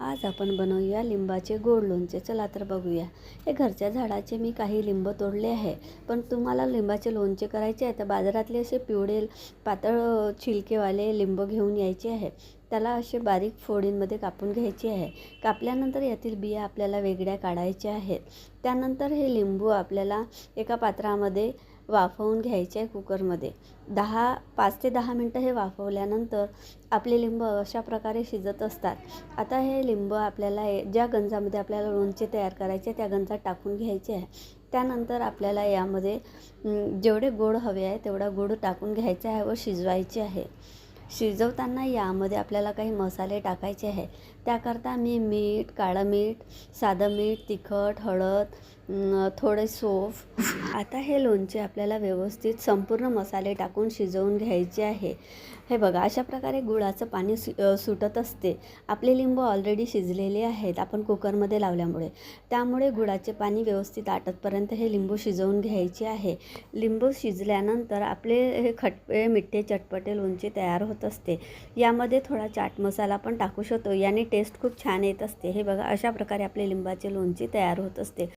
आज आपण बनवूया लिंबाचे गोड लोणचे. चला तर बघूया. हे घरच्या झाडाचे मी काही लिंब तोडले आहे, पण तुम्हाला लिंबाचे लोणचे करायचे आहे तर बाजारातले असे पिवळे पातळ छिलकेवाले लिंब घेऊन यायचे आहे. त्याला असे बारीक फोडींमध्ये कापून घ्यायचे आहे. कापल्यानंतर यातील बिया आपल्याला वेगळ्या काढायच्या आहेत. त्यानंतर हे लिंबू आपल्याला एका पात्रामध्ये वाफवून घ्यायचे आहे कुकरमध्ये. 5 ते 10 मिनटं हे वाफवल्यानंतर आपले लिंब अशा प्रकारे शिजत असतात. आता हे लिंब आपल्याला ज्या गंजामध्ये आपल्याला लोणचे तयार करायचे त्या गंजात टाकून घ्यायचे आहे. त्यानंतर आपल्याला यामध्ये जेवढे गोड हवे आहे तेवढा गोड टाकून घ्यायचा आहे व शिजवायचे आहे. शिजवताना यामध्ये आपल्याला काही मसाले टाकायचे आहे. त्याकरता मी मीठ, काळं मीठ, साधं मीठ, तिखट, हळद, थोडे सौंफ. आता हे लोणचे आपल्याला व्यवस्थित संपूर्ण मसाले टाकून शिजवून घ्यायचे आहे. हे बघा, अशा प्रकारे गुळाचं पाणी सुटत असते. आपले लिंबू ऑलरेडी शिजलेले आहेत आपण कुकरमध्ये लावल्यामुळे. त्यामुळे गुळाचे पाणी व्यवस्थित आटतपर्यंत हे लिंबू शिजवून घ्यायचे आहे. लिंबू शिजल्यानंतर आपले हे खटपे मिठे चटपटे लोणचे तयार होत असते. यामध्ये थोडा चाट मसाला पण टाकू शकतो. याने टेस्ट खूप छान येत असते. हे बघा, अशा प्रकारे आपले लिंबाचे लोणचे तयार होत असते.